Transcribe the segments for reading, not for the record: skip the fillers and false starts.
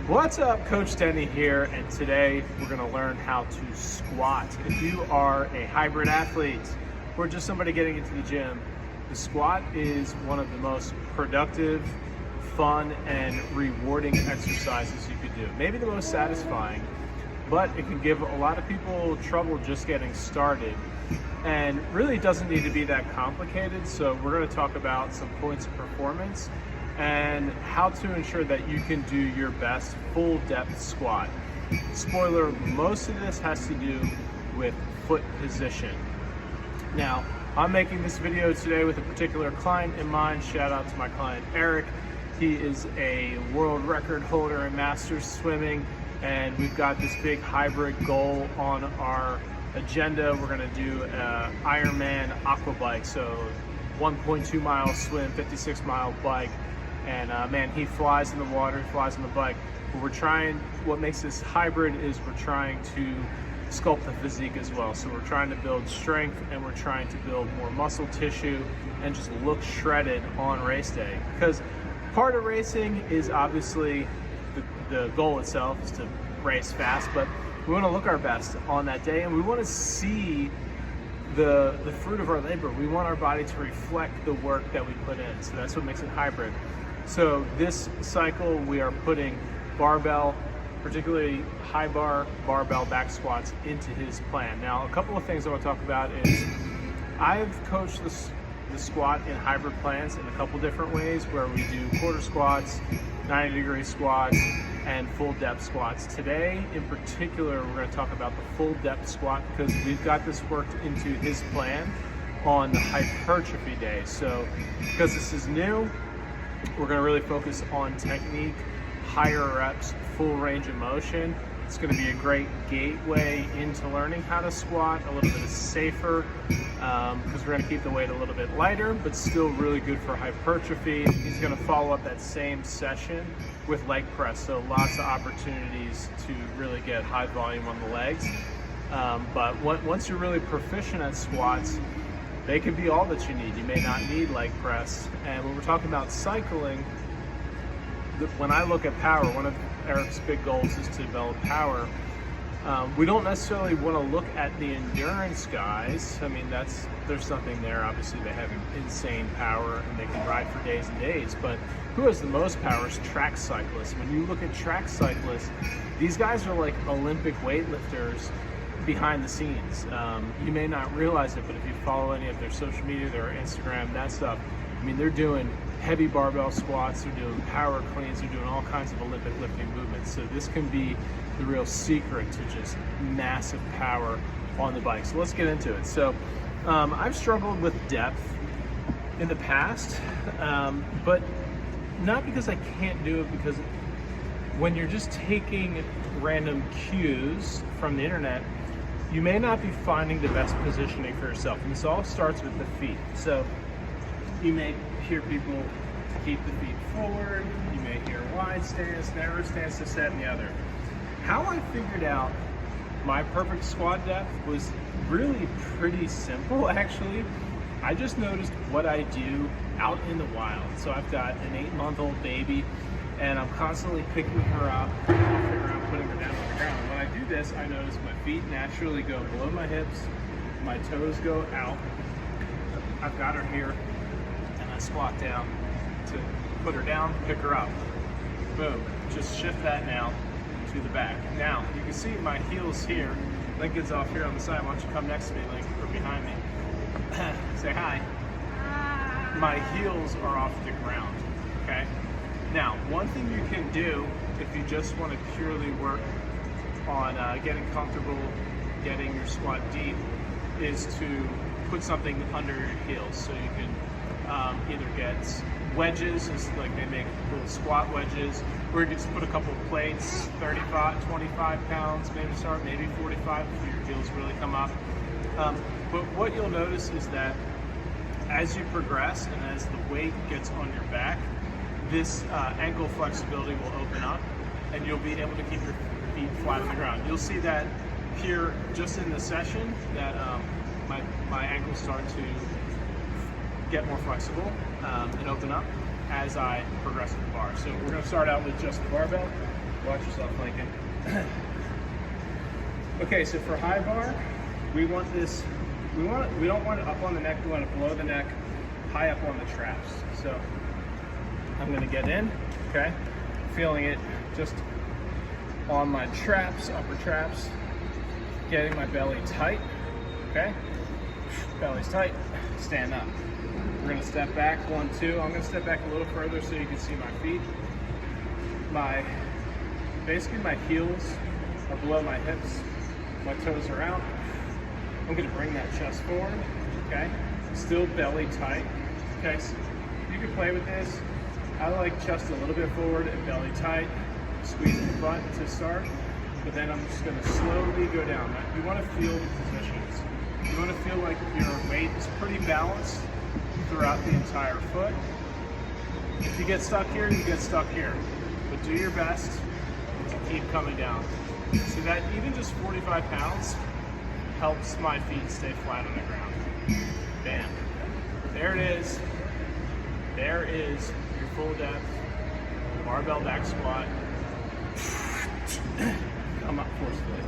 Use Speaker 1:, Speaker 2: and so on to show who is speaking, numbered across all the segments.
Speaker 1: What's up, Coach Denny here, and today we're going to learn how to squat. If you are a hybrid athlete or just somebody getting into the gym, the squat is one of the most productive, fun, and rewarding exercises you could do. Maybe the most satisfying, but it can give a lot of people trouble just getting started. And really, it doesn't need to be that complicated, so we're going to talk about some points of performance and how to ensure that you can do your best full depth squat. Spoiler, most of this has to do with foot position. Now, I'm making this video today with a particular client in mind. Shout out to my client Eric. He is a world record holder in masters swimming, and we've got this big hybrid goal on our agenda. We're gonna do an Ironman aqua bike, so 1.2 mile swim, 56 mile bike. And man, he flies in the water, he flies on the bike. But what makes this hybrid is we're trying to sculpt the physique as well. So we're trying to build strength and we're trying to build more muscle tissue and just look shredded on race day. Because part of racing is obviously the goal itself is to race fast, but we want to look our best on that day and we want to see the fruit of our labor. We want our body to reflect the work that we put in. So that's what makes it hybrid. So this cycle, we are putting barbell, particularly high bar barbell back squats into his plan. Now, a couple of things I want to talk about is I've coached the squat in hybrid plans in a couple different ways where we do quarter squats, 90-degree squats, and full depth squats. Today, in particular, we're going to talk about the full depth squat because we've got this worked into his plan on the hypertrophy day. So because this is new, we're going to really focus on technique, higher reps, full range of motion. It's going to be a great gateway into learning how to squat, a little bit safer because we're going to keep the weight a little bit lighter, but still really good for hypertrophy. He's going to follow up that same session with leg press, so lots of opportunities to really get high volume on the legs. But once you're really proficient at squats, they can be all that you need. You may not need leg press. And when we're talking about cycling, when I look at power, one of Eric's big goals is to develop power. We don't necessarily want to look at the endurance guys. I mean, there's something there. Obviously, they have insane power and they can ride for days and days. But who has the most power is track cyclists. When you look at track cyclists, these guys are like Olympic weightlifters behind the scenes. You may not realize it, but if you follow any of their social media, their Instagram, that stuff, I mean, they're doing heavy barbell squats, they're doing power cleans, they're doing all kinds of Olympic lifting movements. So this can be the real secret to just massive power on the bike. So let's get into it. So I've struggled with depth in the past, but not because I can't do it, because when you're just taking random cues from the internet, you may not be finding the best positioning for yourself. And this all starts with the feet. So you may hear people keep the feet forward, you may hear wide stance, narrow stance, this, that, and the other. How I figured out my perfect squat depth was really pretty simple, actually. I just noticed what I do out in the wild. So I've got an 8-month-old baby, and I'm constantly picking her up, putting her down on the ground. When I do this, I notice my feet naturally go below my hips, my toes go out. I've got her here, and I squat down to put her down, pick her up. Boom. Just shift that now to the back. Now, you can see my heels here. Lincoln's off here on the side. Why don't you come next to me, Lincoln, or behind me? Say hi. Hi. My heels are off the ground, okay? Now, one thing you can do if you just want to purely work on getting comfortable, getting your squat deep, is to put something under your heels. So you can either get wedges, like they make little squat wedges, or you can just put a couple of plates, 35, 25 pounds, maybe start, maybe 45 if your heels really come up. But what you'll notice is that as you progress and as the weight gets on your back, this ankle flexibility will open up and you'll be able to keep your feet flat on the ground. You'll see that here just in the session that my ankles start to get more flexible and open up. as I progress with the bar. So we're gonna start out with just the barbell. Watch yourself, Lincoln. Okay, so for high bar, we don't want it up on the neck, we want it below the neck, high up on the traps. So I'm gonna get in, okay? Feeling it just on my traps, upper traps, getting my belly tight, okay? Belly's tight, stand up. We're gonna step back, 1, 2. I'm gonna step back a little further so you can see my feet. Basically my heels are below my hips, my toes are out. I'm gonna bring that chest forward, okay? Still belly tight, okay? So you can play with this. I like chest a little bit forward and belly tight, squeezing the butt to start, but then I'm just gonna slowly go down. You wanna feel the positions. You wanna feel like your weight is pretty balanced throughout the entire foot. If you get stuck here, you get stuck here. But do your best to keep coming down. See that even just 45 pounds helps my feet stay flat on the ground. Bam. There it is. There is your full depth barbell back squat. Come up forcefully.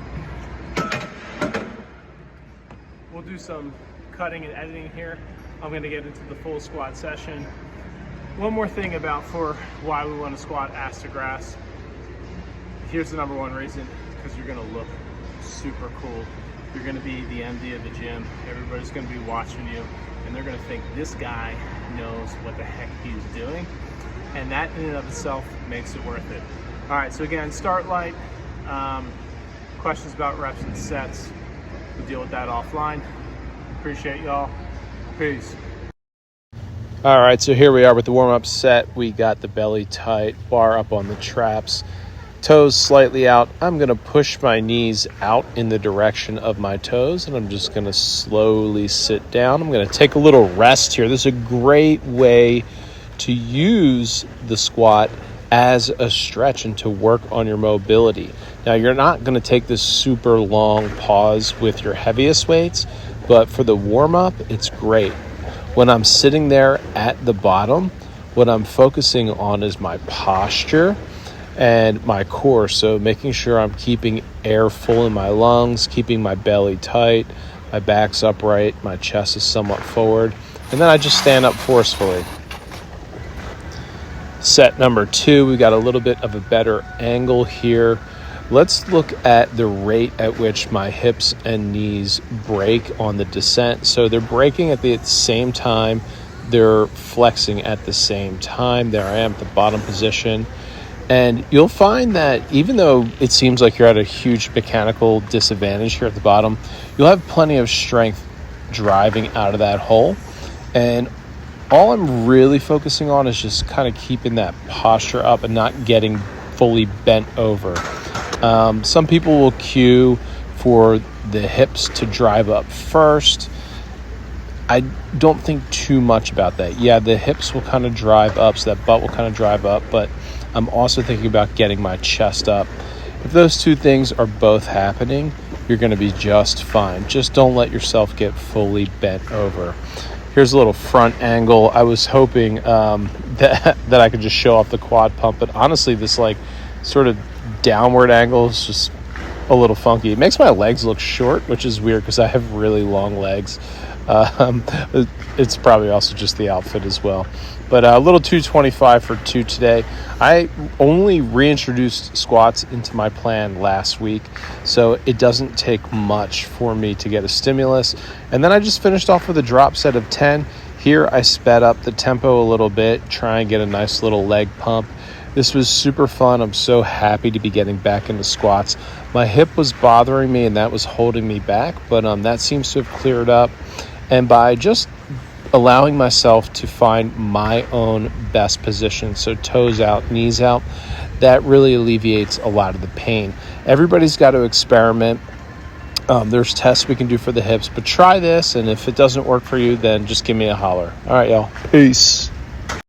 Speaker 1: We'll do some cutting and editing here. I'm gonna get into the full squat session. One more thing about for why we want to squat ass to grass. Here's the number one reason, because you're gonna look super cool. You're gonna be the MD of the gym. Everybody's gonna be watching you and they're gonna think this guy knows what the heck he's doing. And that in and of itself makes it worth it. All right, so again, start light. Questions about reps and sets, we'll deal with that offline. Appreciate y'all. Peace.
Speaker 2: All right, so here we are with the warm-up set. We got the belly tight, bar up on the traps, toes slightly out. I'm gonna push my knees out in the direction of my toes, and I'm just gonna slowly sit down. I'm gonna take a little rest here. This is a great way to use the squat as a stretch and to work on your mobility. Now, you're not gonna take this super long pause with your heaviest weights, but for the warm-up, it's great. When I'm sitting there at the bottom, what I'm focusing on is my posture and my core. So making sure I'm keeping air full in my lungs, keeping my belly tight, my back's upright, my chest is somewhat forward, and then I just stand up forcefully. Set number 2, we got a little bit of a better angle here. Let's look at the rate at which my hips and knees break on the descent. So they're breaking at the same time, they're flexing at the same time. There I am at the bottom position. And you'll find that even though it seems like you're at a huge mechanical disadvantage here at the bottom, you'll have plenty of strength driving out of that hole. And all I'm really focusing on is just kind of keeping that posture up and not getting fully bent over. Some people will cue for the hips to drive up first. I don't think too much about that. Yeah, the hips will kind of drive up, so that butt will kind of drive up, but I'm also thinking about getting my chest up. If those two things are both happening, you're going to be just fine. Just don't let yourself get fully bent over. Here's a little front angle. I was hoping that I could just show off the quad pump, but honestly, this like sort of downward angle is just a little funky. It makes my legs look short, which is weird because I have really long legs. It's probably also just the outfit as well. But a little 225 for 2 today. I only reintroduced squats into my plan last week, so it doesn't take much for me to get a stimulus. And then I just finished off with a drop set of 10. Here I sped up the tempo a little bit, try and get a nice little leg pump. This was super fun. I'm so happy to be getting back into squats. My hip was bothering me and that was holding me back, but that seems to have cleared up. And by just allowing myself to find my own best position, so toes out, knees out, that really alleviates a lot of the pain. Everybody's got to experiment. There's tests we can do for the hips, but try this, and if it doesn't work for you, then just give me a holler. All right, y'all. Peace.